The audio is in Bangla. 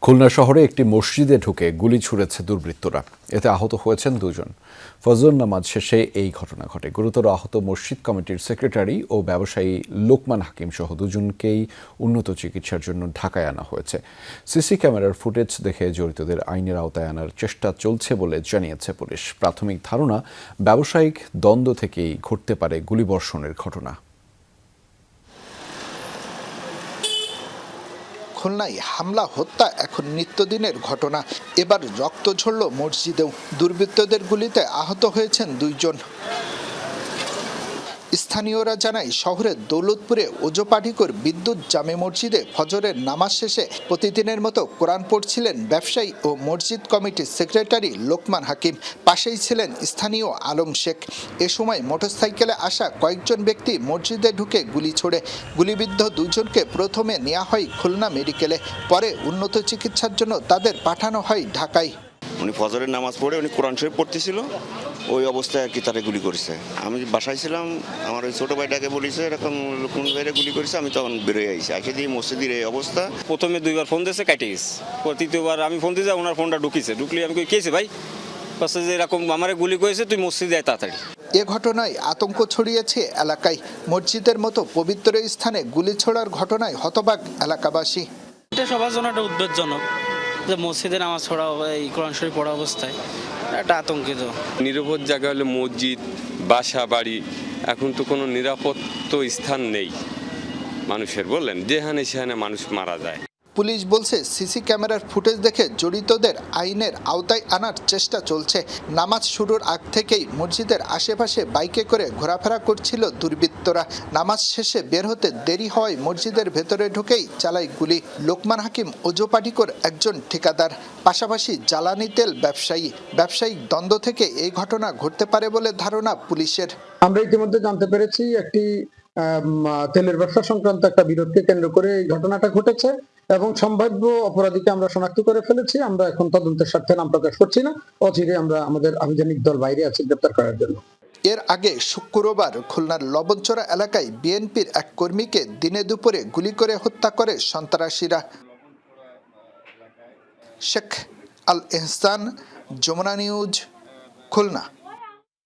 খুলনা শহরে একটি মসজিদে ঢুকে গুলি ছুড়েছে দুর্বৃত্তরা। এতে আহত হয়েছেন দুজন। ফজর নামাজ শেষে এই ঘটনা ঘটে। গুরুতর আহত মসজিদ কমিটির সেক্রেটারি ও ব্যবসায়ী লোকমান হাকিম সহ দুজনকেই উন্নত চিকিৎসার জন্য ঢাকায় আনা হয়েছে। সিসি ক্যামেরার ফুটেজ দেখে জড়িতদের আইনের আওতায় আনার চেষ্টা চলছে বলে জানিয়েছে পুলিশ। প্রাথমিক ধারণা, ব্যবসায়িক দ্বন্দ্ব থেকেই ঘটতে পারে গুলিবর্ষণের ঘটনা। খুলনায় হামলা হত্যা এখন নিত্যদিনের ঘটনা। এবার রক্ত ঝরল মসজিদেও। দুর্বৃত্তদের গুলিতে আহত হয়েছেন দুইজন। স্থানীয়রা জানায়, শহরের দৌলতপুরে ওজপাটিকর বিদ্যুৎ জামে মসজিদে ফজরের নামাজ শেষে প্রতিদিনের মতো কোরআন পড়ছিলেন ব্যবসায়ী ও মসজিদ কমিটির সেক্রেটারি লোকমান হাকিম। পাশেই ছিলেন স্থানীয় আলম শেখ। এ সময় মোটরসাইকেলে আসা কয়েকজন ব্যক্তি মসজিদে ঢুকে গুলি ছোড়ে। গুলিবিদ্ধ দুজনকে প্রথমে নেওয়া হয় খুলনা মেডিকেলে, পরে উন্নত চিকিৎসার জন্য তাদের পাঠানো হয় ঢাকায়। উনি ফজরের নামাজ পড়ে উনি কোরআন শরীফ পড়তেছিল, ওই অবস্থায় আর কি তারা গুলি করেছে। আমি বাসায় ছিলাম, আমার ওই ছোটো ভাইটাকে বলেছে এরকম কোন ভাইরে গুলি করেছে। আমি তখন বেরোয় আইছি, আসে দিয়ে মসজিদের এই অবস্থা। প্রথমে দুইবার ফোন দিয়েছে, কেটে গেছে। তৃতীয়বার আমি ফোন দিয়েছি, ওনার ফোনটা ঢুকলে আমি কেছে ভাই বলছে যে এরকম আমারে গুলি করেছে, তুই মসজিদে আয় তাড়াতাড়ি। এ ঘটনায় আতঙ্ক ছড়িয়েছে এলাকায়। মসজিদের মতো পবিত্র স্থানে গুলি ছোড়ার ঘটনায় হতবাক এলাকাবাসী। এটা সবার জন্য একটা উদ্বেগজনক যে মসজিদে নামাজ পড়া, এই কোরআন শরীফ পড়া অবস্থায় একটা আতঙ্কিত। নিরাপদ জায়গা হলো মসজিদ, বাসা বাড়ি। এখন তো কোনো নিরাপদ স্থান নেই মানুষের, বললেন যেখানে সেখানে মানুষ মারা যায়। পুলিশ বলছে, সিসি ক্যামেরার ফুটেজ দেখে জড়িতদের আইনের আওতায় আনার চেষ্টা চলছে। নামাজ শুরুর আগ থেকেই মসজিদের আশেপাশে বাইকে করে ঘোরাফেরা করছিল দুর্বৃত্তরা। নামাজ শেষে বের হতে দেরি হওয়ায় মসজিদের ভেতরে ঢুকেই চালায় গুলি। লোকমান হাকিম ওজপাটিকর একজন ঠিকাদার, পাশাপাশি জ্বালানি তেল ব্যবসায়ী। ব্যবসায়িক দ্বন্দ্ব থেকে এই ঘটনা ঘটতে পারে বলে ধারণা পুলিশের। আমরা ইতিমধ্যে জানতে পেরেছি একটি তেলের ব্যবসা সংক্রান্ত একটা বিরোধকে কেন্দ্র করে এই ঘটনাটা ঘটেছে এবং সম্ভাব্য অপরাধীকে আমরা শনাক্ত করে ফেলেছি। আমরা এখন তদন্তের স্বার্থে নাম প্রকাশ করছি না। অচিরে আমরা আমাদের আভিযানিক দল বাইরে আছি গ্রেপ্তার করার জন্য। এর আগে শুক্রবার খুলনার লবণচড়া এলাকায় বিএনপির এক কর্মীকে দিনে দুপুরে গুলি করে হত্যা করে সন্ত্রাসীরা। শেখ আল এহসান, যমুনা নিউজ, খুলনা।